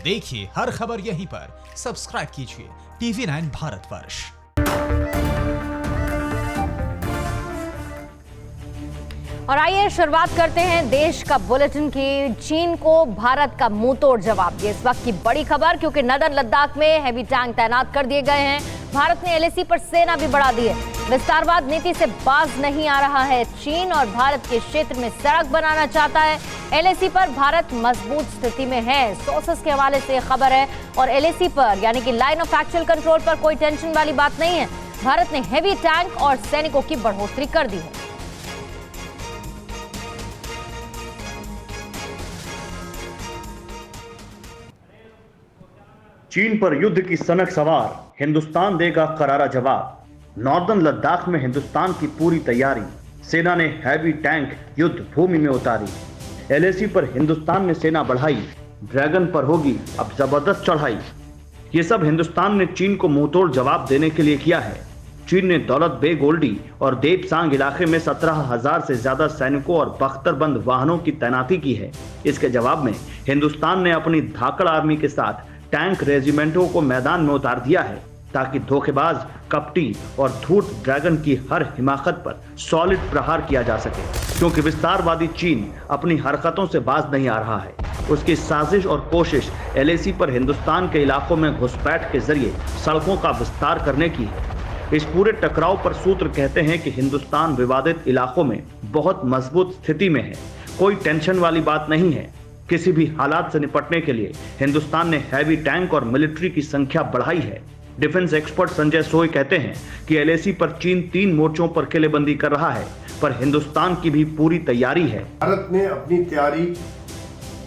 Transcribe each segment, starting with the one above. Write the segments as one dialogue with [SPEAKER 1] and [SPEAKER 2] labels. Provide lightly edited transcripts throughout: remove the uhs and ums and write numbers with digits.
[SPEAKER 1] देखिए हर खबर यहीं पर, सब्सक्राइब कीजिए TV9 भारतवर्ष।
[SPEAKER 2] और आइए शुरुआत करते हैं देश का बुलेटिन की। चीन को भारत का मुंहतोड़ जवाब। ये इस वक्त की बड़ी खबर, क्योंकि नदर लद्दाख में हैवी टैंक तैनात कर दिए गए हैं। भारत ने LAC पर सेना भी बढ़ा दी है। विस्तारवाद नीति से बाज नहीं आ रहा है चीन और भारत के क्षेत्र में सड़क बनाना चाहता है। LAC पर भारत मजबूत स्थिति में है, सोर्सेस के हवाले से खबर है। और LAC पर यानी कि लाइन ऑफ एक्चुअल कंट्रोल पर कोई टेंशन वाली बात नहीं है। भारत ने हैवी टैंक और सैनिकों की बढ़ोतरी कर दी है।
[SPEAKER 3] चीन पर युद्ध की सनक सवार, हिंदुस्तान देगा करारा जवाब। नॉर्दर्न लद्दाख में हिंदुस्तान की पूरी तैयारी, सेना ने हैवी टैंक युद्ध भूमि में उतारी। LAC पर हिंदुस्तान ने सेना बढ़ाई, ड्रैगन पर होगी अब जबरदस्त चढ़ाई। ये सब हिंदुस्तान ने चीन को मुंहतोड़ जवाब देने के लिए किया है। चीन ने दौलत बेग ओल्डी और देपसांग इलाके में 17,000 से ज्यादा सैनिकों और बख्तरबंद वाहनों की तैनाती की है। इसके जवाब में हिंदुस्तान ने अपनी धाकड़ आर्मी के साथ टैंक रेजिमेंटों को मैदान में उतार दिया है, ताकि धोखेबाज, कपटी और धूर्त ड्रैगन की हर हिमाकत पर सॉलिड प्रहार किया जा सके। क्योंकि विस्तारवादी चीन अपनी हरकतों से बाज नहीं आ रहा है। उसकी साजिश और कोशिश LAC पर हिंदुस्तान के इलाकों में घुसपैठ के जरिए सड़कों का विस्तार करने की है। इस पूरे टकराव पर सूत्र कहते हैं कि हिंदुस्तान विवादित इलाकों में बहुत मजबूत स्थिति में है, कोई टेंशन वाली बात नहीं है। किसी भी हालात से निपटने के लिए हिंदुस्तान ने हैवी टैंक और मिलिट्री की संख्या बढ़ाई है। डिफेंस एक्सपर्ट संजय सोय कहते हैं कि LAC पर चीन 3 मोर्चों पर किलेबंदी कर रहा है, पर हिंदुस्तान की भी पूरी तैयारी है।
[SPEAKER 4] भारत ने अपनी तैयारी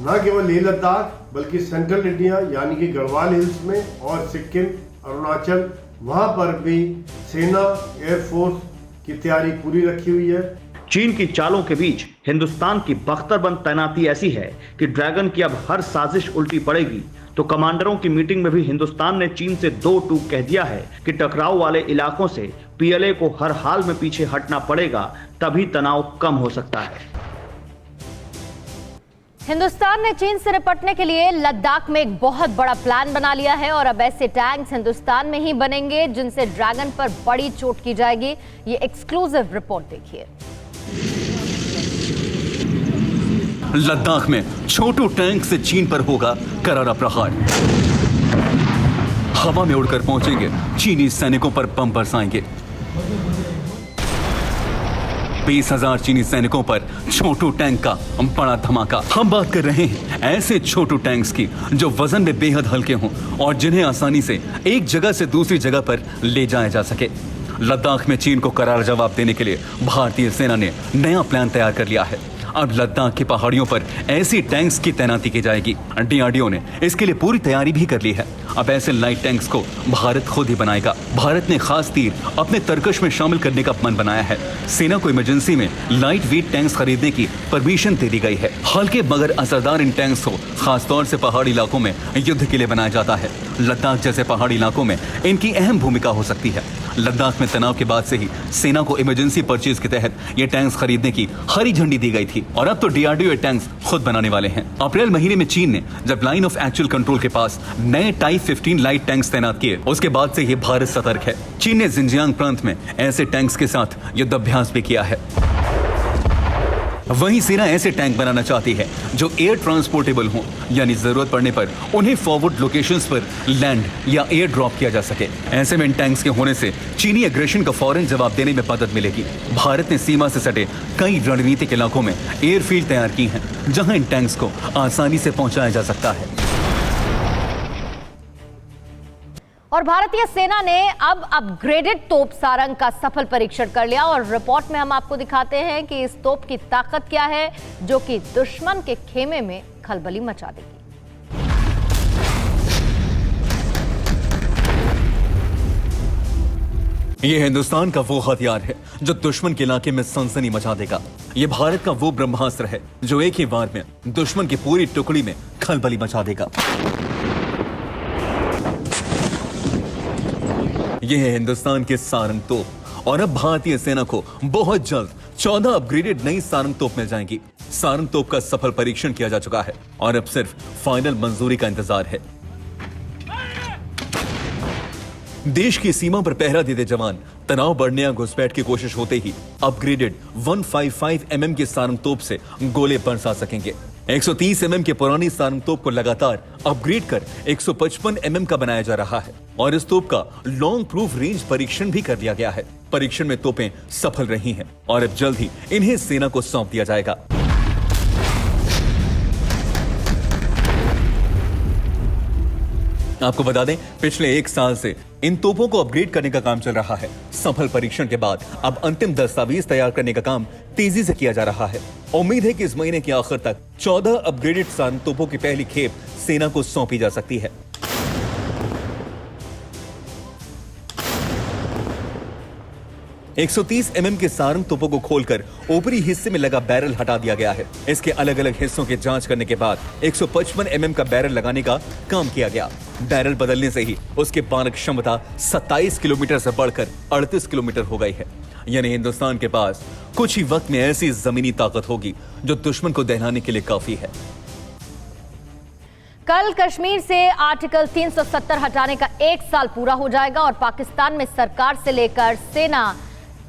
[SPEAKER 4] न केवल लेह लद्दाख बल्कि सेंट्रल इंडिया यानी कि गढ़वाल हिल्स में और सिक्किम, अरुणाचल, वहां पर भी सेना, एयरफोर्स की तैयारी पूरी रखी हुई है।
[SPEAKER 3] चीन की चालों के बीच हिंदुस्तान की बख्तरबंद तैनाती ऐसी है कि ड्रैगन की अब हर साजिश उल्टी पड़ेगी। तो कमांडरों की मीटिंग में भी हिंदुस्तान ने चीन से 2 टूक कह दिया है कि टकराव वाले इलाकों से PLA को हर हाल में पीछे हटना पड़ेगा, तभी तनाव कम हो सकता है।
[SPEAKER 2] हिंदुस्तान ने चीन से निपटने के लिए लद्दाख में एक बहुत बड़ा प्लान बना लिया है और अब ऐसे टैंक्स हिंदुस्तान में ही बनेंगे जिनसे ड्रैगन पर बड़ी चोट की जाएगी। ये एक्सक्लूसिव रिपोर्ट देखिए।
[SPEAKER 5] लद्दाख में छोटू टैंक से चीन पर होगा करारा प्रहार। हवा में उड़कर पहुंचेंगे चीनी सैनिकों पर बम बरसाएंगे। 20,000 चीनी सैनिकों पर छोटू टैंक का बड़ा धमाका। हम बात कर रहे हैं ऐसे छोटू टैंक्स की जो वजन में बेहद हल्के हों और जिन्हें आसानी से एक जगह से दूसरी जगह पर ले जाया जा सके। लद्दाख में चीन को करारा जवाब देने के लिए भारतीय सेना ने नया प्लान तैयार कर लिया है। अब लद्दाख की पहाड़ियों पर ऐसी टैंक्स की तैनाती की जाएगी। DRDO ने इसके लिए पूरी तैयारी भी कर ली है। अब ऐसे लाइट टैंक्स को भारत खुद ही बनाएगा। भारत ने खास तीर अपने तरकश में शामिल करने का मन बनाया है। सेना को इमरजेंसी में लाइट वेट टैंक्स खरीदने की परमिशन दे दी गई है। हल्के मगर असरदार इन टैंक्स को खासतौर से पहाड़ी इलाकों में युद्ध के लिए बनाया जाता है। लद्दाख जैसे पहाड़ी इलाकों में इनकी अहम भूमिका हो सकती है। लद्दाख में तनाव के बाद से ही सेना को इमरजेंसी परचेज के तहत ये टैंक्स खरीदने की हरी झंडी दी गई थी और अब तो DRDO ये टैंक्स खुद बनाने वाले हैं। अप्रैल महीने में चीन ने जब लाइन ऑफ एक्चुअल कंट्रोल के पास नए टाइप 15 लाइट टैंक्स तैनात किए, उसके बाद से ये भारत सतर्क है। चीन ने जिंजियांग प्रांत में ऐसे टैंक्स के साथ युद्धाभ्यास भी किया है। वहीं सेना ऐसे टैंक बनाना चाहती है जो एयर ट्रांसपोर्टेबल हों, यानी जरूरत पड़ने पर उन्हें फॉरवर्ड लोकेशंस पर लैंड या एयर ड्रॉप किया जा सके। ऐसे में इन टैंक्स के होने से चीनी एग्रेशन का फौरन जवाब देने में मदद मिलेगी। भारत ने सीमा से सटे कई रणनीतिक इलाकों में एयरफील्ड तैयार की हैं, जहां इन टैंक्स को आसानी से पहुंचाया जा सकता है।
[SPEAKER 2] और भारतीय सेना ने अब अपग्रेडेड तोप सारंग का सफल परीक्षण कर लिया और रिपोर्ट में हम आपको दिखाते हैं कि इस तोप की ताकत क्या है जो कि दुश्मन के खेमे में खलबली मचा देगी।
[SPEAKER 5] ये हिंदुस्तान का वो हथियार है जो दुश्मन के इलाके में सनसनी मचा देगा। ये भारत का वो ब्रह्मास्त्र है जो एक ही बार में दुश्मन की पूरी टुकड़ी में खलबली मचा देगा। ये है हिंदुस्तान के सारंग तोप और अब भारतीय सेना को बहुत जल्द 14 अपग्रेडेड नई सारंग तोप मिल जाएंगी। सारंग तोप का सफल परीक्षण किया जा चुका है और अब सिर्फ फाइनल मंजूरी का इंतजार है। देश की सीमा पर पहरा देते जवान तनाव बढ़ने या घुसपैठ की कोशिश होते ही अपग्रेडेड 155 mm के सारंग तोप से गोले बरसा सकेंगे। 130 mm के पुरानी सारंग तोप को लगातार अपग्रेड कर 155 mm का बनाया जा रहा है और इस तोप का लॉन्ग प्रूफ रेंज परीक्षण भी कर लिया गया है। परीक्षण में तोपें सफल रही हैं और अब जल्द ही इन्हें सेना को सौंप दिया जाएगा। आपको बता दें, पिछले 1 साल से इन तोपों को अपग्रेड करने का काम चल रहा है। सफल परीक्षण के बाद अब अंतिम दस्तावेज तैयार करने का काम तेजी से किया जा रहा है। उम्मीद है कि इस महीने के आखिर तक 14 अपग्रेडेड सारंग तोपों की पहली खेप सेना को सौंपी जा सकती है। एक 130 mm के सारंग तोपों को खोलकर ऊपरी हिस्से में लगा बैरल हटा दिया गया है। इसके अलग अलग हिस्सों की जांच करने के बाद 155 mm का बैरल लगाने का काम किया गया। बैरल बदलने से ही उसकी पारक क्षमता 27 किलोमीटर से बढ़कर 38 किलोमीटर हो गई है। यानी हिंदुस्तान के पास कुछ ही वक्त में ऐसी जमीनी ताकत होगी जो दुश्मन को दहलाने के लिए काफी है।
[SPEAKER 2] कल कश्मीर से आर्टिकल 370 हटाने का 1 साल पूरा हो जाएगा और पाकिस्तान में सरकार से लेकर सेना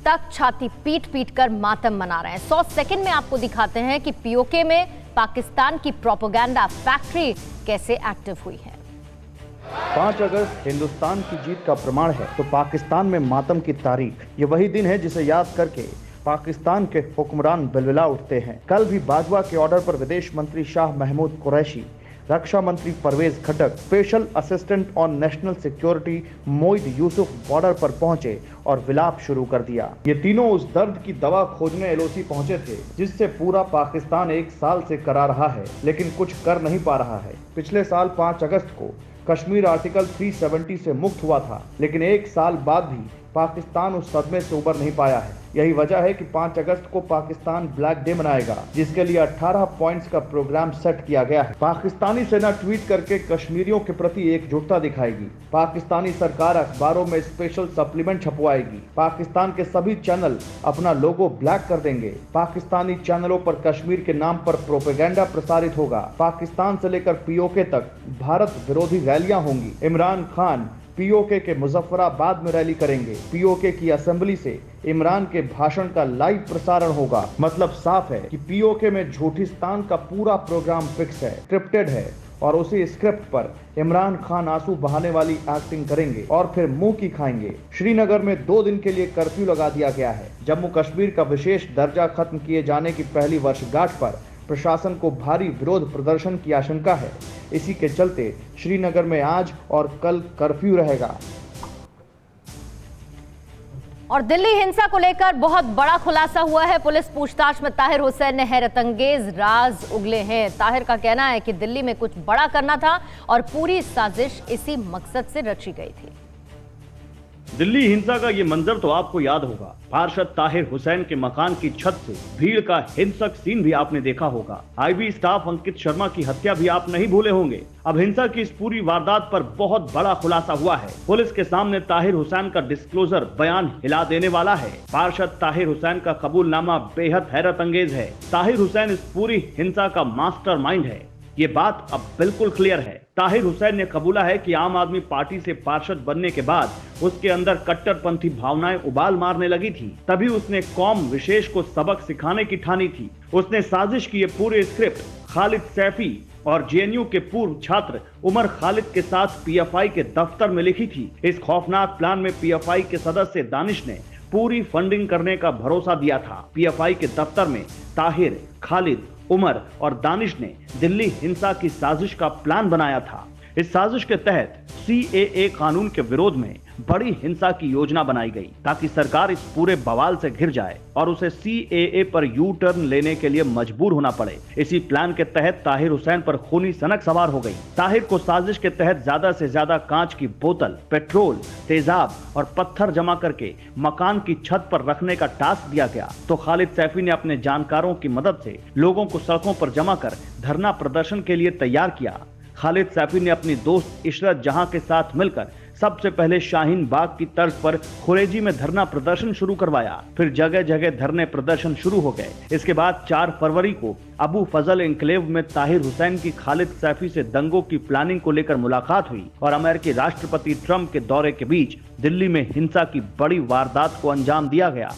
[SPEAKER 2] तक छाती पीट पीट कर मातम मना रहे हैं। 100 सेकंड में आपको दिखाते हैं कि पीओके में पाकिस्तान की प्रोपेगेंडा फैक्ट्री कैसे एक्टिव हुई है।
[SPEAKER 3] 5 अगस्त हिंदुस्तान की जीत का प्रमाण है तो पाकिस्तान में मातम की तारीख, ये वही दिन है जिसे याद करके पाकिस्तान के हुक्मरान बिलबिला उठते हैं। कल भी बाजवा के ऑर्डर पर विदेश मंत्री शाह महमूद कुरैशी, रक्षा मंत्री Parvez Khattak, special assistant on national security Moeed Yusuf border पर पहुंचे और विलाप शुरू कर दिया। ये तीनों उस दर्द की दवा खोजने एलओसी पहुंचे थे जिससे पूरा पाकिस्तान 1 साल से करा रहा है लेकिन कुछ कर नहीं पा रहा है। पिछले साल 5 अगस्त को कश्मीर आर्टिकल 370 से मुक्त हुआ था लेकिन 1 साल बाद भी पाकिस्तान उस सदमे से उबर नहीं पाया है। यही वजह है कि 5 अगस्त को पाकिस्तान ब्लैक डे मनाएगा जिसके लिए 18 पॉइंट्स का प्रोग्राम सेट किया गया है। पाकिस्तानी सेना ट्वीट करके कश्मीरियों के प्रति एकजुटता दिखाएगी। पाकिस्तानी सरकार अखबारों में स्पेशल सप्लीमेंट छपवाएगी। पाकिस्तान के सभी चैनल अपना लोगो ब्लैक कर देंगे। पाकिस्तानी चैनलों पर कश्मीर के नाम पर प्रोपेगेंडा प्रसारित होगा। पाकिस्तान से लेकर पीओके तक भारत विरोधी रैलियां होंगी। इमरान खान पीओके के मुजफ्फराबाद में रैली करेंगे। पीओके की असेंबली से इमरान के भाषण का लाइव प्रसारण होगा। मतलब साफ है कि पीओके में झूठिस्तान का पूरा प्रोग्राम फिक्स है, स्क्रिप्टेड है और उसी स्क्रिप्ट पर इमरान खान आंसू बहाने वाली एक्टिंग करेंगे और फिर मुंह की खाएंगे। श्रीनगर में 2 दिन के लिए कर्फ्यू लगा दिया गया है। जम्मू कश्मीर का विशेष दर्जा खत्म किए जाने की पहली वर्षगांठ पर प्रशासन को भारी विरोध प्रदर्शन की आशंका है। इसी के चलते श्रीनगर में आज और कल कर्फ्यू रहेगा।
[SPEAKER 2] और दिल्ली हिंसा को लेकर बहुत बड़ा खुलासा हुआ है। पुलिस पूछताछ में ताहिर हुसैन ने हैरतअंगेज राज उगले हैं। ताहिर का कहना है कि दिल्ली में कुछ बड़ा करना था और पूरी साजिश इसी मकसद से रची गई थी।
[SPEAKER 3] दिल्ली हिंसा का ये मंजर तो आपको याद होगा। पार्षद ताहिर हुसैन के मकान की छत से भीड़ का हिंसक सीन भी आपने देखा होगा। आईबी स्टाफ अंकित शर्मा की हत्या भी आप नहीं भूले होंगे। अब हिंसा की इस पूरी वारदात पर बहुत बड़ा खुलासा हुआ है। पुलिस के सामने ताहिर हुसैन का डिस्क्लोजर बयान हिला देने वाला है। पार्षद ताहिर हुसैन का कबूलनामा बेहद हैरत अंगेज है। ताहिर हुसैन इस पूरी हिंसा का मास्टरमाइंड है, ये बात अब बिल्कुल क्लियर है। ताहिर हुसैन ने कबूला है कि आम आदमी पार्टी से पार्षद बनने के बाद उसके अंदर कट्टरपंथी भावनाएं उबाल मारने लगी थी। तभी उसने कौम विशेष को सबक सिखाने की ठानी थी। उसने साजिश की ये पूरे स्क्रिप्ट खालिद सैफी और जेएनयू के पूर्व छात्र उमर खालिद के साथ पीएफआई के दफ्तर में लिखी थी। इस खौफनाक प्लान में पीएफआई के सदस्य दानिश ने पूरी फंडिंग करने का भरोसा दिया था। पीएफआई के दफ्तर में ताहिर, खालिद, उमर और दानिश ने दिल्ली हिंसा की साजिश का प्लान बनाया था। इस साजिश के तहत सीएए कानून के विरोध में बड़ी हिंसा की योजना बनाई गई ताकि सरकार इस पूरे बवाल से घिर जाए और उसे सीएए पर यू टर्न लेने के लिए मजबूर होना पड़े। इसी प्लान के तहत ताहिर हुसैन पर खूनी सनक सवार हो गई। ताहिर को साजिश के तहत ज्यादा से ज्यादा कांच की बोतल, पेट्रोल, तेजाब और पत्थर जमा करके मकान की छत पर रखने का टास्क दिया गया। तो खालिद सैफी ने अपने जानकारों की मदद से लोगों को सड़कों पर जमा कर धरना प्रदर्शन के लिए तैयार किया। खालिद सैफी ने अपनी दोस्त इशरत जहां के साथ मिलकर सबसे पहले शाहीन बाग की तर्ज पर खुरेजी में धरना प्रदर्शन शुरू करवाया, फिर जगह जगह धरने प्रदर्शन शुरू हो गए। इसके बाद 4 फरवरी को अबू फजल एन्क्लेव में ताहिर हुसैन की खालिद सैफी से दंगों की प्लानिंग को लेकर मुलाकात हुई और अमेरिकी राष्ट्रपति ट्रंप के दौरे के बीच दिल्ली में हिंसा की बड़ी वारदात को अंजाम दिया गया।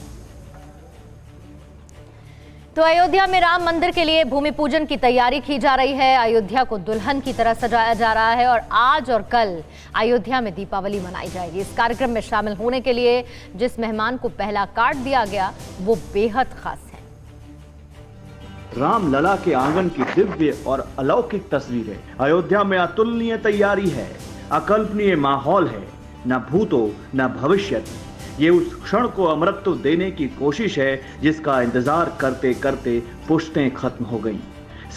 [SPEAKER 2] तो अयोध्या में राम मंदिर के लिए भूमि पूजन की तैयारी की जा रही है। अयोध्या को दुल्हन की तरह सजाया जा रहा है और आज और कल अयोध्या में दीपावली मनाई जाएगी। इस कार्यक्रम में शामिल होने के लिए जिस मेहमान को पहला कार्ड दिया गया वो बेहद खास है।
[SPEAKER 3] राम लला के आंगन की दिव्य और अलौकिक तस्वीरें। अयोध्या में अतुलनीय तैयारी है, अकल्पनीय माहौल है, न भूतो न भविष्य। ये उस क्षण को अमृतत्व देने की कोशिश है जिसका इंतजार करते करते पुश्तें खत्म हो गईं।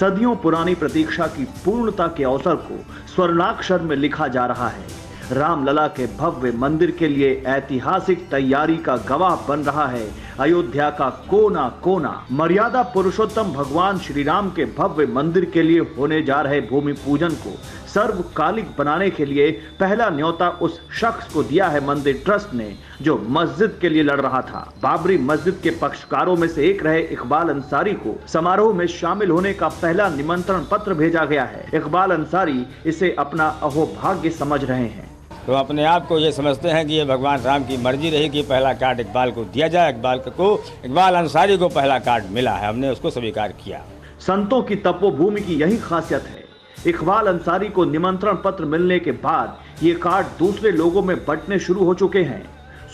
[SPEAKER 3] सदियों पुरानी प्रतीक्षा की पूर्णता के अवसर को स्वर्णाक्षर में लिखा जा रहा है। रामलला के भव्य मंदिर के लिए ऐतिहासिक तैयारी का गवाह बन रहा है अयोध्या का कोना कोना। मर्यादा पुरुषोत्तम भगवान श्री राम के भव्य मंदिर के लिए होने जा रहे भूमि पूजन को सर्वकालिक बनाने के लिए पहला न्योता उस शख्स को दिया है मंदिर ट्रस्ट ने जो मस्जिद के लिए लड़ रहा था। बाबरी मस्जिद के पक्षकारों में से एक रहे इकबाल अंसारी को समारोह में शामिल होने का पहला निमंत्रण पत्र भेजा गया है। इकबाल अंसारी इसे अपना अहोभाग्य समझ रहे हैं।
[SPEAKER 6] तो अपने आप को ये समझते हैं कि ये भगवान राम की मर्जी रही कि पहला कार्ड इकबाल को दिया जाए। इकबाल अंसारी को पहला कार्ड मिला है, हमने उसको स्वीकार किया।
[SPEAKER 3] संतों की तपोभूमि की यही खासियत है। इकबाल अंसारी को निमंत्रण पत्र मिलने के बाद ये कार्ड दूसरे लोगों में बंटने शुरू हो चुके हैं।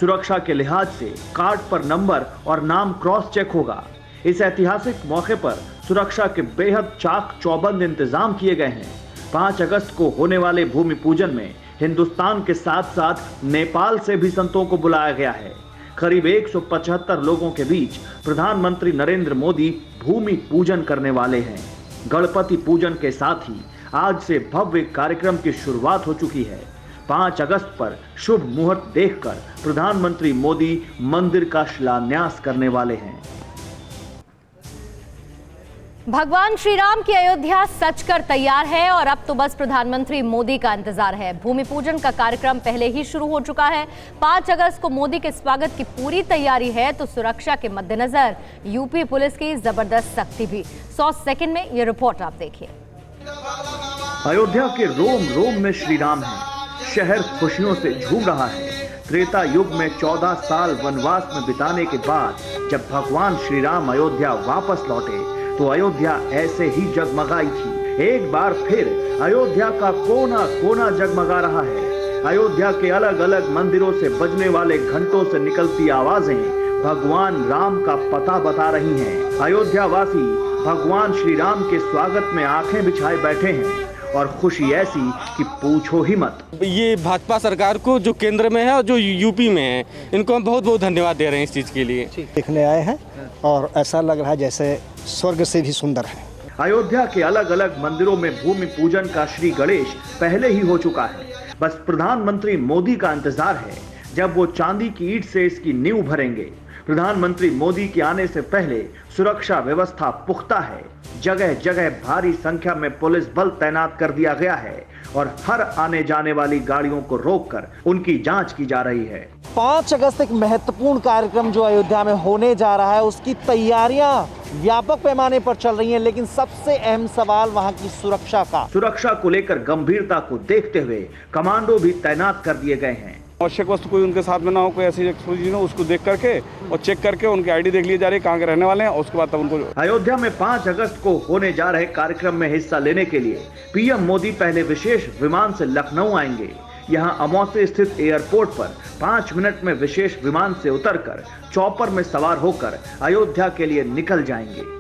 [SPEAKER 3] सुरक्षा के लिहाज से कार्ड पर नंबर और नाम क्रॉस चेक होगा। इस ऐतिहासिक मौके पर सुरक्षा के बेहद चाक चौबंद इंतजाम किए गए हैं। 5 अगस्त को होने वाले भूमि पूजन में हिंदुस्तान के साथ साथ नेपाल से भी संतों को बुलाया गया है। करीब 175 लोगों के बीच प्रधानमंत्री नरेंद्र मोदी भूमि पूजन करने वाले हैं। गणपति पूजन के साथ ही आज से भव्य कार्यक्रम की शुरुआत हो चुकी है। 5 अगस्त पर शुभ मुहूर्त देखकर प्रधानमंत्री मोदी मंदिर का शिलान्यास करने वाले हैं।
[SPEAKER 2] भगवान श्री राम की अयोध्या सजकर तैयार है और अब तो बस प्रधानमंत्री मोदी का इंतजार है। भूमि पूजन का कार्यक्रम पहले ही शुरू हो चुका है। 5 अगस्त को मोदी के स्वागत की पूरी तैयारी है तो सुरक्षा के मद्देनजर यूपी पुलिस की जबरदस्त सख्ती भी। 100 सेकंड में ये रिपोर्ट आप देखिए।
[SPEAKER 3] अयोध्या के रोम रोम में श्री राम है। शहर खुशियों से झूम रहा है। त्रेता युग में 14 साल वनवास में बिताने के बाद जब भगवान श्री राम अयोध्या वापस लौटे तो अयोध्या ऐसे ही जगमगाई थी। एक बार फिर अयोध्या का कोना कोना जगमगा रहा है। अयोध्या के अलग अलग मंदिरों से बजने वाले घंटों से निकलती आवाजें भगवान राम का पता बता रही हैं। अयोध्या वासी भगवान श्री राम के स्वागत में आंखें बिछाए बैठे हैं और खुशी ऐसी कि पूछो ही मत।
[SPEAKER 7] ये भाजपा सरकार को जो केंद्र में है और जो यूपी में है, इनको हम बहुत बहुत धन्यवाद दे रहे हैं इस चीज के लिए।
[SPEAKER 8] देखने आए हैं और ऐसा लग रहा है जैसे स्वर्ग से भी सुंदर है।
[SPEAKER 3] अयोध्या के अलग अलग मंदिरों में भूमि पूजन का श्री गणेश पहले ही हो चुका है। बस प्रधानमंत्री मोदी का इंतजार है जब वो चांदी की ईंट से इसकी नींव भरेंगे। प्रधानमंत्री मोदी के आने से पहले सुरक्षा व्यवस्था पुख्ता है। जगह जगह भारी संख्या में पुलिस बल तैनात कर दिया गया है और हर आने जाने वाली गाड़ियों को रोककर उनकी जांच की जा रही है।
[SPEAKER 9] 5 अगस्त एक महत्वपूर्ण कार्यक्रम जो अयोध्या में होने जा रहा है, उसकी तैयारियां व्यापक पैमाने पर चल रही हैं, लेकिन सबसे अहम सवाल वहां की सुरक्षा का।
[SPEAKER 3] सुरक्षा को लेकर गंभीरता को देखते हुए कमांडो भी तैनात कर दिए गए हैं।
[SPEAKER 7] आवश्यक वस्तु कोई उनके साथ में ना हो, कोई ऐसी एक्सप्लोजन हो, उसको देख करके और चेक करके उनकी आईडी देख ली जा रही है, कहाँ के रहने वाले हैं, और उसके बाद तब उनको।
[SPEAKER 3] अयोध्या में 5 अगस्त को होने जा रहे कार्यक्रम में हिस्सा लेने के लिए पीएम मोदी पहले विशेष विमान से लखनऊ आएंगे। यहां अमौसे स्थित एयरपोर्ट पर 5 मिनट में विशेष विमान से उतरकर चॉपर में सवार होकर अयोध्या के लिए निकल जाएंगे।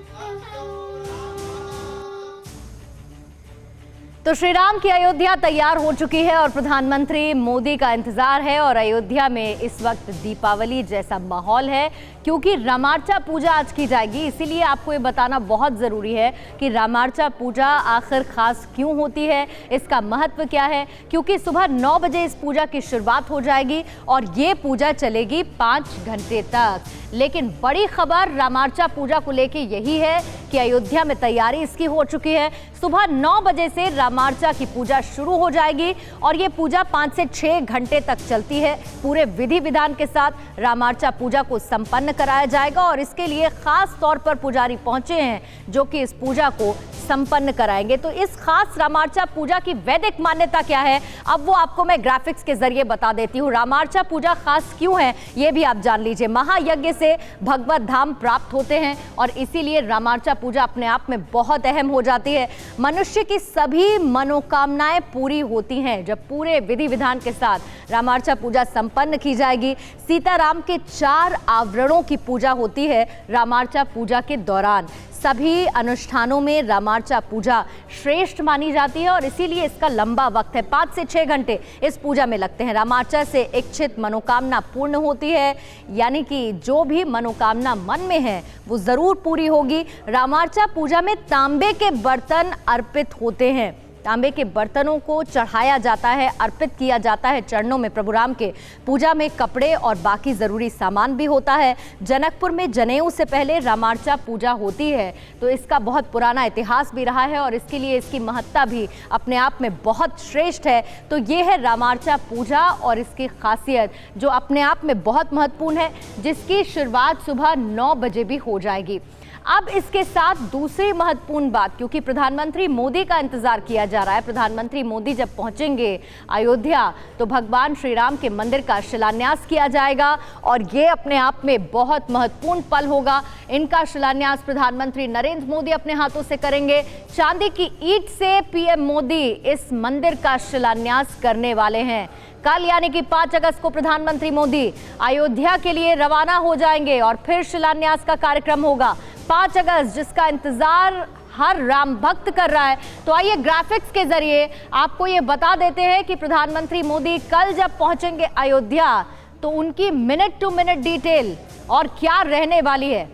[SPEAKER 2] तो श्री राम की अयोध्या तैयार हो चुकी है और प्रधानमंत्री मोदी का इंतजार है और अयोध्या में इस वक्त दीपावली जैसा माहौल है क्योंकि रामार्चा पूजा आज की जाएगी। इसीलिए आपको ये बताना बहुत ज़रूरी है कि रामार्चा पूजा आखिर खास क्यों होती है, इसका महत्व क्या है, क्योंकि सुबह 9 बजे इस पूजा की शुरुआत हो जाएगी और ये पूजा चलेगी 5 घंटे तक। लेकिन बड़ी खबर रामार्चा पूजा को लेके यही है कि अयोध्या में तैयारी इसकी हो चुकी है। सुबह 9 बजे से रामार्चा की पूजा शुरू हो जाएगी और ये पूजा 5 से 6 घंटे तक चलती है। पूरे विधि विधान के साथ रामार्चा पूजा को संपन्न कराया जाएगा और इसके लिए खास तौर पर पुजारी पहुंचे हैं जो कि इस पूजा को संपन्न कराएंगे। तो इस खास रामार्चा पूजा की वैदिक मान्यता क्या है, अब वो आपको मैं ग्राफिक्स के जरिए बता देती हूँ। रामार्चा पूजा खास क्यों है ये भी आप जान लीजिए। महायज्ञ से भगवत धाम प्राप्त होते हैं और इसीलिए रामार्चा पूजा अपने आप में बहुत अहम हो जाती है। मनुष्य की सभी मनोकामनाएं पूरी होती हैं जब पूरे विधि विधान के साथ रामार्चा पूजा संपन्न की जाएगी। सीताराम के 4 आवरणों की पूजा होती है रामार्चा पूजा के दौरान। सभी अनुष्ठानों में रामार्चा पूजा श्रेष्ठ मानी जाती है और इसीलिए इसका लंबा वक्त है। 5 से 6 घंटे इस पूजा में लगते हैं। रामार्चा से इच्छित मनोकामना पूर्ण होती है, यानी कि जो भी मनोकामना मन में है वो जरूर पूरी होगी। रामार्चा पूजा में तांबे के बर्तन अर्पित होते हैं। तांबे के बर्तनों को चढ़ाया जाता है, अर्पित किया जाता है चरणों में प्रभु राम के। पूजा में कपड़े और बाकी जरूरी सामान भी होता है। जनकपुर में जनेऊ से पहले रामार्चा पूजा होती है, तो इसका बहुत पुराना इतिहास भी रहा है और इसके लिए इसकी महत्ता भी अपने आप में बहुत श्रेष्ठ है। तो ये है रामार्चा पूजा और इसकी खासियत जो अपने आप में बहुत महत्वपूर्ण है, जिसकी शुरुआत सुबह 9 बजे भी हो जाएगी। अब इसके साथ दूसरी महत्वपूर्ण बात, क्योंकि प्रधानमंत्री मोदी का इंतजार किया जा रहा है। प्रधानमंत्री मोदी जब पहुंचेंगे अयोध्या तो भगवान श्री राम के मंदिर का शिलान्यास किया जाएगा और ये अपने आप में बहुत महत्वपूर्ण पल होगा। इनका शिलान्यास प्रधानमंत्री नरेंद्र मोदी अपने हाथों से करेंगे। चांदी की ईंट से पीएम मोदी इस मंदिर का शिलान्यास करने वाले हैं। कल यानी कि 5 अगस्त को प्रधानमंत्री मोदी अयोध्या के लिए रवाना हो जाएंगे और फिर शिलान्यास का कार्यक्रम होगा 5 अगस्त, जिसका इंतजार हर राम भक्त कर रहा है। तो आइए ग्राफिक्स के जरिए आपको ये बता देते हैं कि प्रधानमंत्री मोदी कल जब पहुंचेंगे अयोध्या तो उनकी मिनट टू मिनट डिटेल और क्या रहने वाली है।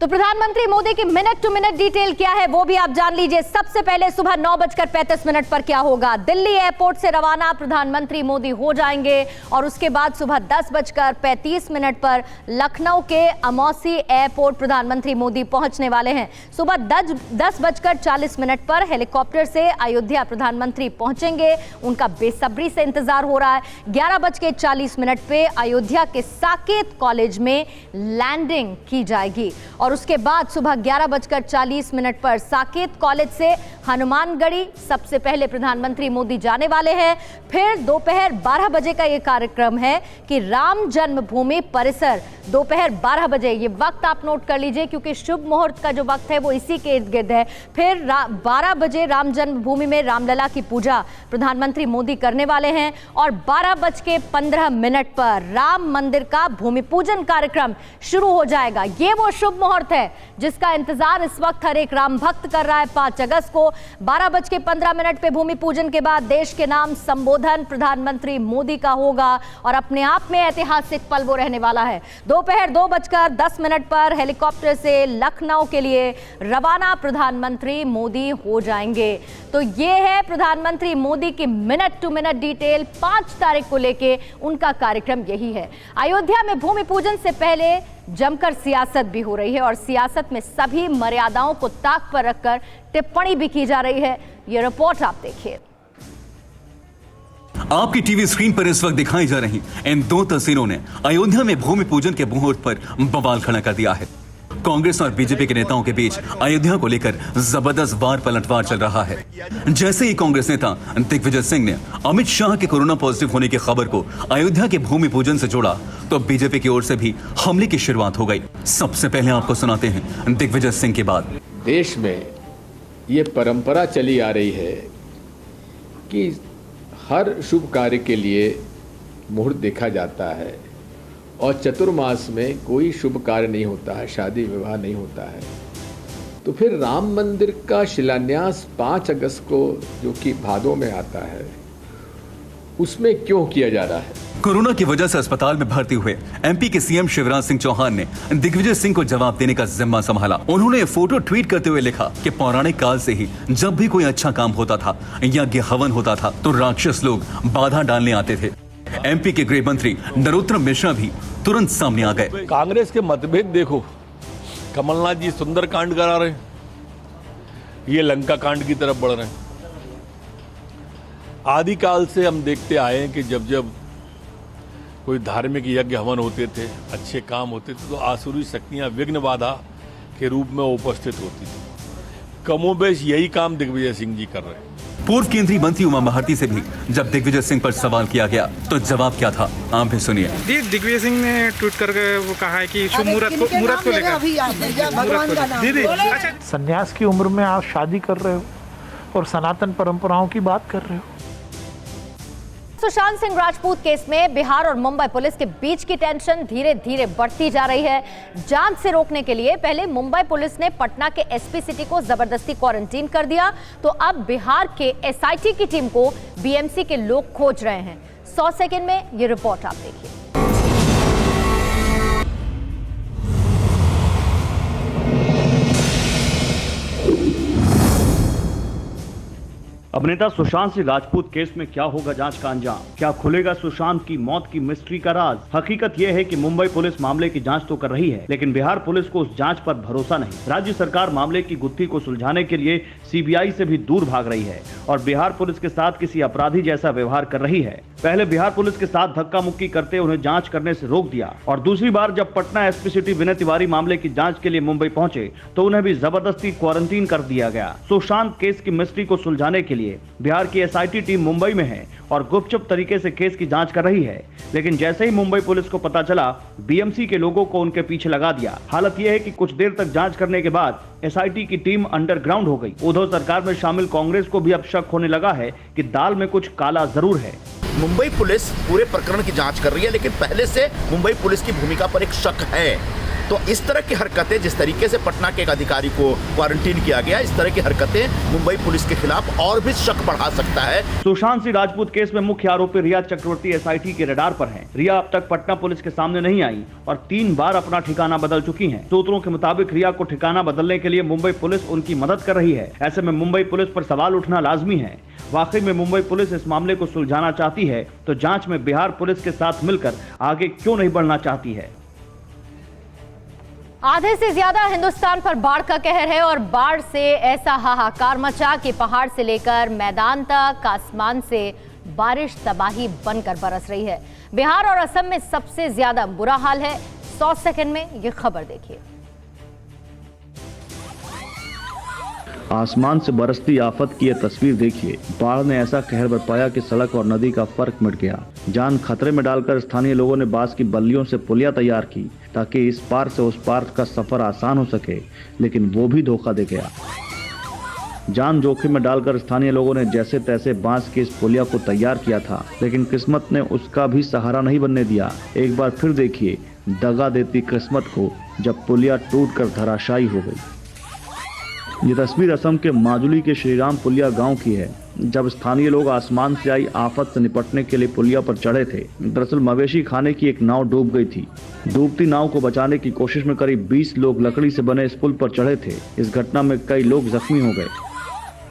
[SPEAKER 2] तो प्रधानमंत्री मोदी की मिनट टू मिनट डिटेल क्या है वो भी आप जान लीजिए। सबसे पहले सुबह 9:35 पर क्या होगा। दिल्ली एयरपोर्ट से रवाना प्रधानमंत्री मोदी हो जाएंगे और उसके बाद सुबह 10:35 पर लखनऊ के अमौसी एयरपोर्ट प्रधानमंत्री मोदी पहुंचने वाले हैं। सुबह 10:40 पर हेलीकॉप्टर से अयोध्या प्रधानमंत्री पहुंचेंगे। उनका बेसब्री से इंतजार हो रहा है। 11:40 पे अयोध्या के साकेत कॉलेज में लैंडिंग की जाएगी और उसके बाद सुबह 11:40 पर साकेत कॉलेज से हनुमानगढ़ी सबसे पहले प्रधानमंत्री मोदी जाने वाले हैं। फिर दोपहर 12 बजे का ये कार्यक्रम है कि राम जन्मभूमि परिसर दोपहर 12 बजे, ये वक्त आप नोट कर लीजिए क्योंकि शुभ मुहूर्त का जो वक्त है वो इसी के इर्द गिर्द है। फिर 12 बजे राम जन्मभूमि में रामलला की पूजा प्रधानमंत्री मोदी करने वाले हैं और 12:15 पर राम मंदिर का भूमि पूजन कार्यक्रम शुरू हो जाएगा। ये वो शुभ मुहूर्त है जिसका इंतजार इस वक्त हर एक राम भक्त कर रहा है। 5 अगस्त को 12:15 पे भूमि पूजन के बाद देश के नाम संबोधन प्रधानमंत्री मोदी का होगा और अपने आप में ऐतिहासिक पल वो रहने वाला है। दोपहर 2:10 पर हेलीकॉप्टर से लखनऊ के लिए रवाना प्रधानमंत्री मोदी हो जाएंगे। तो ये है प्रधानमंत्री मोदी की मिनट टू मिनट डिटेल। 5 तारीख को लेके उनका कार्यक्रम यही है। अयोध्या में भूमि पूजन से पहले जमकर सियासत भी हो रही है और सियासत में सभी मर्यादाओं को ताक पर रखकर टिप्पणी भी की जा रही है। ये रिपोर्ट आप देखिए।
[SPEAKER 5] आपकी टीवी स्क्रीन पर इस वक्त दिखाई जा रही इन 2 तस्वीरों ने अयोध्या में भूमि पूजन के मुहूर्त पर बवाल खड़ा कर दिया है। कांग्रेस और बीजेपी के नेताओं के बीच अयोध्या को लेकर जबरदस्त वार पलटवार चल रहा है। जैसे ही कांग्रेस नेता दिग्विजय सिंह ने अमित शाह के कोरोना पॉजिटिव होने की खबर को अयोध्या के भूमि पूजन से जोड़ा तो बीजेपी की ओर से भी हमले की शुरुआत हो गई। सबसे पहले आपको सुनाते हैं दिग्विजय सिंह की बात।
[SPEAKER 10] देश में ये परंपरा चली आ रही है कि हर शुभ कार्य के लिए मुहूर्त देखा जाता है और चतुर्मास में कोई शुभ कार्य नहीं होता है, शादी विवाह नहीं होता है। तो फिर राम मंदिर का शिलान्यास 5 अगस्त को जो कि भादों में आता है उसमें क्यों किया जा रहा है?
[SPEAKER 5] कोरोना की वजह से अस्पताल में भर्ती हुए एमपी के सीएम शिवराज सिंह चौहान ने दिग्विजय सिंह को जवाब देने का जिम्मा संभाला। उन्होंने फोटो ट्वीट करते हुए लिखा कि पौराणिक काल से ही जब भी कोई अच्छा काम होता था, यज्ञ हवन होता था, तो राक्षस लोग बाधा डालने आते थे। एमपी के गृह मंत्री नरोत्तम मिश्रा भी तुरंत सामने आ गए।
[SPEAKER 11] कांग्रेस के मतभेद देखो, कमलनाथ जी सुंदर कांड करा रहे हैं, ये लंका कांड की तरफ बढ़ रहे हैं। आदिकाल से हम देखते आए हैं कि जब जब कोई धार्मिक यज्ञ हवन होते थे, अच्छे काम होते थे, तो आसुरी शक्तियां विघ्न बाधा के रूप में उपस्थित होती थी। कमोबेश यही काम दिग्विजय सिंह जी कर रहे हैं।
[SPEAKER 5] पूर्व केंद्रीय मंत्री उमा भारती से भी जब दिग्विजय सिंह पर सवाल किया गया तो जवाब क्या था, आप भी सुनिए।
[SPEAKER 12] दिग्विजय सिंह ने ट्वीट करके वो कहा है कि शुभ मुहूर्त को लेकर दीदी
[SPEAKER 13] संन्यास की उम्र में आप शादी कर रहे हो और सनातन परंपराओं की बात कर रहे हो।
[SPEAKER 2] सुशांत सिंह राजपूत केस में बिहार और मुंबई पुलिस के बीच की टेंशन धीरे धीरे बढ़ती जा रही है। जांच से रोकने के लिए पहले मुंबई पुलिस ने पटना के एसपी सिटी को जबरदस्ती क्वारंटीन कर दिया, तो अब बिहार के एसआईटी की टीम को बीएमसी के लोग खोज रहे हैं। 100 सेकंड में ये रिपोर्ट आप देखिए।
[SPEAKER 3] अभिनेता सुशांत सिंह राजपूत केस में क्या होगा जांच का अंजाम? क्या खुलेगा सुशांत की मौत की मिस्ट्री का राज? हकीकत यह है कि मुंबई पुलिस मामले की जांच तो कर रही है, लेकिन बिहार पुलिस को उस जांच पर भरोसा नहीं। राज्य सरकार मामले की गुत्थी को सुलझाने के लिए सीबीआई से भी दूर भाग रही है और बिहार पुलिस के साथ किसी अपराधी जैसा व्यवहार कर रही है। पहले बिहार पुलिस के साथ धक्का मुक्की करते उन्हें जांच करने से रोक दिया, और दूसरी बार जब पटना एसपी सिटी विनय तिवारी मामले की जांच के लिए मुंबई पहुंचे तो उन्हें भी जबरदस्ती क्वारंटीन कर दिया गया। सुशांत केस की मिस्ट्री को सुलझाने के लिए बिहार की एसआईटी टीम मुंबई में है और गुपचुप तरीके से केस की जांच कर रही है, लेकिन जैसे ही मुंबई पुलिस को पता चला, बीएमसी के लोगों को उनके पीछे लगा दिया। हालत यह है कि कुछ देर तक जांच करने के बाद एसआईटी की टीम अंडरग्राउंड हो गई। उद्धव सरकार में शामिल कांग्रेस को भी अब शक होने लगा है कि दाल में कुछ काला जरूर है।
[SPEAKER 14] मुंबई पुलिस पूरे प्रकरण की जांच कर रही है, लेकिन पहले से मुंबई पुलिस की भूमिका पर एक शक है। तो इस तरह की हरकतें, जिस तरीके से पटना के एक अधिकारी को क्वारंटीन किया गया, इस तरह की हरकतें मुंबई पुलिस के खिलाफ और भी शक बढ़ा सकता है।
[SPEAKER 3] सुशांत सिंह राजपूत केस में मुख्य आरोपी रिया चक्रवर्ती एसआईटी के रडार पर है। रिया अब तक पटना पुलिस के सामने नहीं आई और 3 बार अपना ठिकाना बदल चुकी है। सूत्रों के मुताबिक रिया को ठिकाना बदलने के लिए मुंबई पुलिस उनकी मदद कर रही है। ऐसे में मुंबई पुलिस पर सवाल उठना लाजमी है। वाकई में मुंबई पुलिस इस मामले को सुलझाना चाहती है तो जांच में बिहार पुलिस के साथ मिलकर आगे क्यों नहीं बढ़ना चाहती है?
[SPEAKER 2] आधे से ज्यादा हिंदुस्तान पर बाढ़ का कहर है और बाढ़ से ऐसा हाहाकार मचा कि पहाड़ से लेकर मैदान तक आसमान से बारिश तबाही बनकर बरस रही है। बिहार और असम में सबसे ज्यादा बुरा हाल है। 100 सेकंड में ये खबर देखिए।
[SPEAKER 3] आसमान से बरसती आफत की यह तस्वीर देखिए। बाढ़ ने ऐसा कहर बरपाया कि सड़क और नदी का फर्क मिट गया। जान खतरे में डालकर स्थानीय लोगों ने बांस की बल्लियों से पुलिया तैयार की ताकि इस पार से उस पार का सफर आसान हो सके, लेकिन वो भी धोखा दे गया। जान जोखिम में डालकर स्थानीय लोगों ने जैसे तैसे बांस की इस पुलिया को तैयार किया था, लेकिन किस्मत ने उसका भी सहारा नहीं बनने दिया। एक बार फिर देखिए दगा देती किस्मत को जब पुलिया टूटकर धराशायी हो गई। ये तस्वीर असम के माजुली के श्रीराम पुलिया गांव की है, जब स्थानीय लोग आसमान से आई आफत से निपटने के लिए पुलिया पर चढ़े थे। दरअसल मवेशी खाने की एक नाव डूब गई थी। डूबती नाव को बचाने की कोशिश में करीब 20 लोग लकड़ी से बने इस पुल पर चढ़े थे। इस घटना में कई लोग जख्मी हो गए।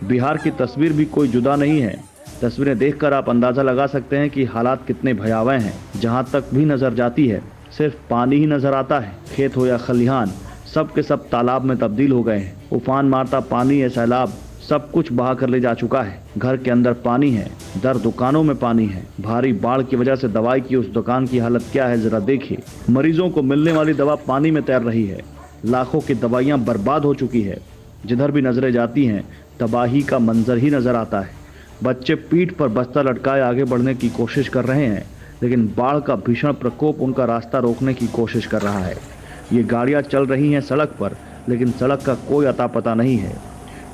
[SPEAKER 3] बिहार की तस्वीर भी कोई जुदा नहीं है। तस्वीरें देखकर आप अंदाजा लगा सकते हैं कि हालात कितने भयावह हैं। जहाँ तक भी नजर जाती है सिर्फ पानी ही नजर आता है। खेत हो या खलिहान, सब के सब तालाब में तब्दील हो गए हैं। उफान मारता पानी या सैलाब सब कुछ बहा कर ले जा चुका है। घर के अंदर पानी है, दर दुकानों में पानी है। भारी बाढ़ की वजह से दवाई की उस दुकान की हालत क्या है जरा देखिए। मरीजों को मिलने वाली दवा पानी में तैर रही है। लाखों की दवाइयां बर्बाद हो चुकी है। जिधर भी नजरें जाती हैं तबाही का मंजर ही नजर आता है। बच्चे पीठ पर बस्ता लटकाए आगे बढ़ने की कोशिश कर रहे हैं, लेकिन बाढ़ का भीषण प्रकोप उनका रास्ता रोकने की कोशिश कर रहा है। ये गाड़ियां चल रही हैं सड़क पर, लेकिन सड़क का कोई अता पता नहीं है।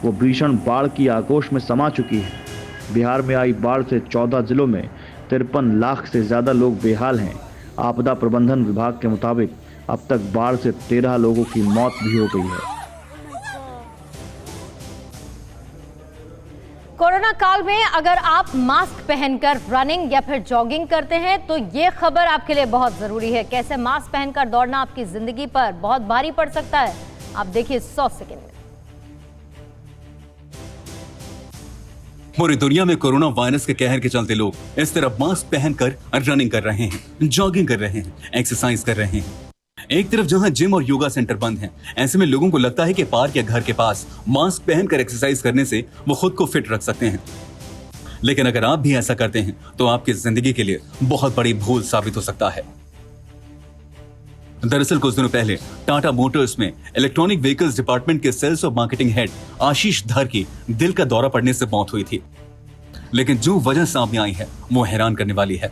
[SPEAKER 3] वो भीषण बाढ़ की आगोश में समा चुकी है। बिहार में आई बाढ़ से 14 जिलों में 53 लाख से ज़्यादा लोग बेहाल हैं। आपदा प्रबंधन विभाग के मुताबिक अब तक बाढ़ से 13 लोगों की मौत भी हो गई है।
[SPEAKER 2] कोरोना काल में अगर आप मास्क पहनकर रनिंग या फिर जॉगिंग करते हैं तो ये खबर आपके लिए बहुत जरूरी है। कैसे मास्क पहनकर दौड़ना आपकी जिंदगी पर बहुत भारी पड़ सकता है, आप देखिए 100 सेकंड में।
[SPEAKER 5] पूरी दुनिया में कोरोना वायरस के कहर के चलते लोग इस तरह मास्क पहनकर रनिंग कर रहे हैं, जॉगिंग कर रहे हैं, एक्सरसाइज कर रहे हैं। एक तरफ जहां जिम और योगा सेंटर बंद हैं, ऐसे में लोगों को लगता है कि पार्क या घर के पास मास्क पहनकर एक्सरसाइज करने से वो खुद को फिट रख सकते हैं। लेकिन अगर आप भी ऐसा करते हैं तो आपकी जिंदगी के लिए बहुत बड़ी भूल साबित हो सकता है। दरअसल कुछ दिनों पहले टाटा मोटर्स में इलेक्ट्रॉनिक व्हीकल्स डिपार्टमेंट के सेल्स और मार्केटिंग हेड आशीष धर की दिल का दौरा पड़ने से मौत हुई थी। लेकिन जो वजह सामने आई है वो हैरान करने वाली है।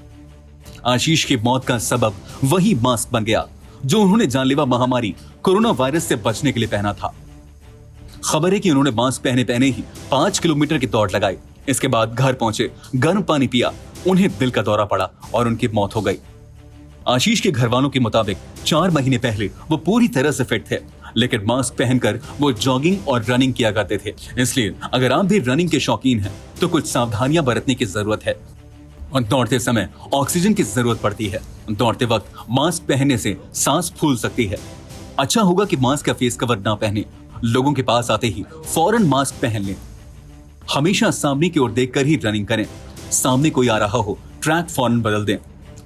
[SPEAKER 5] आशीष की मौत का सबब वही मास्क बन गया जो उन्होंने जानलेवा महामारी कोरोना वायरस से बचने के लिए पहना था। खबर है कि उन्होंने मास्क पहने ही 5 किलोमीटर की दौड़ लगाई। इसके बाद घर पहुंचे, गर्म पानी पिया, उन्हें दिल का दौरा पड़ा और उनकी मौत हो गई। आशीष के घर वालों के मुताबिक 4 महीने पहले वो पूरी तरह से फिट थे, लेकिन मास्क पहनकर वो जॉगिंग और रनिंग किया करते थे। इसलिए अगर आप भी रनिंग के शौकीन हैं तो कुछ सावधानियां बरतने की जरूरत है। और दौड़ते समय ऑक्सीजन की जरूरत पड़ती है। दौड़ते वक्त मास्क पहनने से सांस फूल सकती है। अच्छा होगा कि मास्क या फेस कवर ना पहने। लोगों के पास आते ही फौरन मास्क पहन लें। हमेशा सामने की ओर देखकर ही रनिंग करें। सामने कोई आ रहा हो, ट्रैक फौरन बदल दें।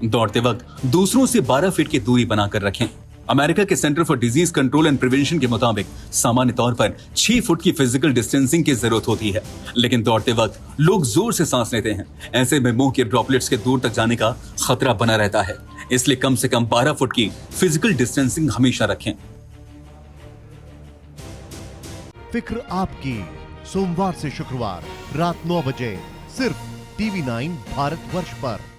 [SPEAKER 5] दौड़ते वक्त दूसरों से 12 फीट की दूरी बनाकर रखें। अमेरिका के centre for disease control and prevention के मुताबिक सामान्य तौर पर 6 फुट की फिजिकल डिस्टेंसिंग की जरूरत होती है, लेकिन दौड़ते वक्त लोग जोर से सांस लेते हैं। ऐसे में मुंह के ड्रॉपलेट्स के दूर तक जाने का खतरा बना रहता है। इसलिए कम से कम 12 फुट की फिजिकल डिस्टेंसिंग हमेशा रखें।
[SPEAKER 15] फिक्र आपकी, सोमवार से शुक्रवार रात 9 बजे सिर्फ TV9 भारतवर्ष पर।